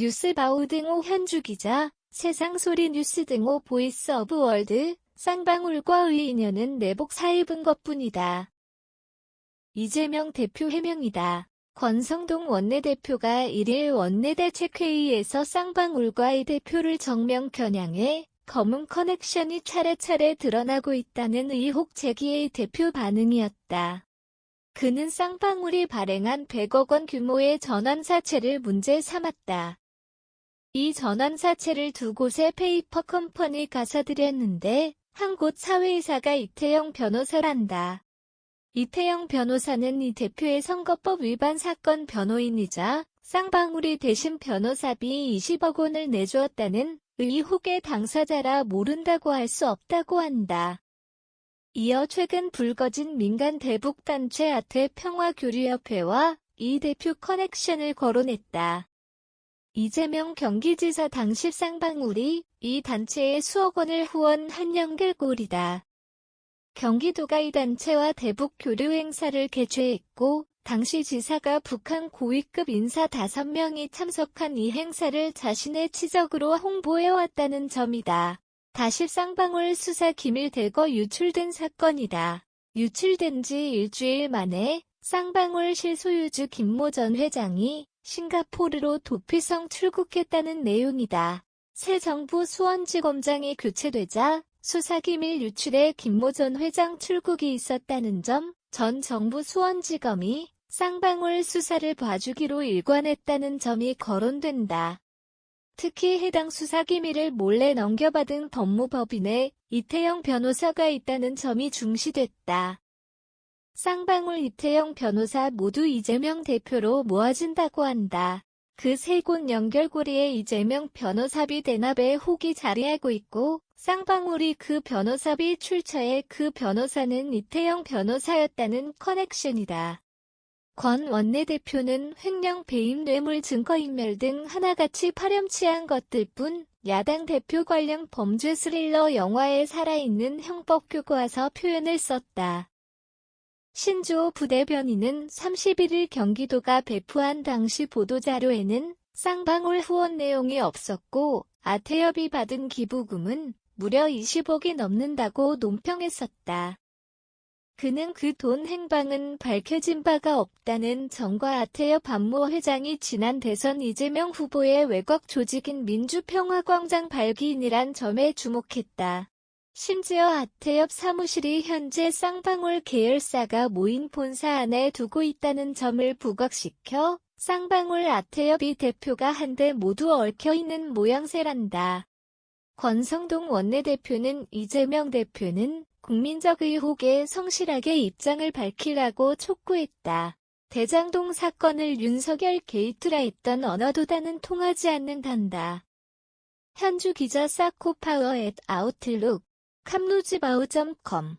뉴스바우 등호 현주 기자, 세상소리 뉴스 등호 보이스 오브 월드, 쌍방울과의 인연은 내복 사입은 것뿐이다. 이재명 대표 해명이다. 권성동 원내대표가 1일 원내대책회의에서 쌍방울과의 대표를 정면 겨냥해 검은 커넥션이 차례차례 드러나고 있다는 의혹 제기의 대표 반응이었다. 그는 쌍방울이 발행한 100억 원 규모의 전환사채를 문제 삼았다. 이 전환사채를 두 곳의 페이퍼 컴퍼니가 사들였는데 한 곳 사회이사가 이태영 변호사란다. 이태영 변호사는 이 대표의 선거법 위반 사건 변호인이자 쌍방울이 대신 변호사비 20억 원을 내주었다는 의혹의 당사자라 모른다고 할 수 없다고 한다. 이어 최근 불거진 민간 대북단체 아태평화교류협회와 이 대표 커넥션을 거론했다. 이재명 경기지사 당시 쌍방울이 이 단체에 수억 원을 후원한 연결고리다. 경기도가 이 단체와 대북 교류 행사를 개최했고 당시 지사가 북한 고위급 인사 5명이 참석한 이 행사를 자신의 치적으로 홍보해왔다는 점이다. 다시 쌍방울 수사 기밀 대거 유출된 사건이다. 유출된 지 일주일 만에 쌍방울 실소유주 김모 전 회장이 싱가포르로 도피성 출국했다는 내용이다. 새 정부 수원지검장이 교체되자 수사기밀 유출에 김모 전 회장 출국이 있었다는 점, 전 정부 수원지검이 쌍방울 수사를 봐주기로 일관했다는 점이 거론된다. 특히 해당 수사기밀을 몰래 넘겨받은 법무법인에 이태영 변호사가 있다는 점이 중시됐다. 쌍방울 이태영 변호사 모두 이재명 대표로 모아진다고 한다. 그 세 곳 연결고리에 이재명 변호사비 대납에 혹이 자리하고 있고 쌍방울이 그 변호사비 출처에 그 변호사는 이태영 변호사였다는 커넥션이다. 권 원내대표는 횡령 배임 뇌물 증거인멸 등 하나같이 파렴치한 것들뿐 야당 대표 관련 범죄 스릴러 영화에 살아있는 형법교과서 표현을 썼다. 신주호 부대변인은 31일 경기도가 배포한 당시 보도자료에는 쌍방울 후원 내용이 없었고 아태협이 받은 기부금은 무려 20억이 넘는다고 논평했었다. 그는 그 돈 행방은 밝혀진 바가 없다는 점과 아태협 안모 회장이 지난 대선 이재명 후보의 외곽 조직인 민주평화광장 발기인이란 점에 주목했다. 심지어 아태협 사무실이 현재 쌍방울 계열사가 모인 본사 안에 두고 있다는 점을 부각시켜 쌍방울 아태협이 대표가 한데 모두 얽혀있는 모양새란다. 권성동 원내대표는 이재명 대표는 국민적 의혹에 성실하게 입장을 밝히라고 촉구했다. 대장동 사건을 윤석열 게이트라 했던 언어도다는 통하지 않는단다. 현주 기자 사코파워 @아웃룩, 캄루즈바우.com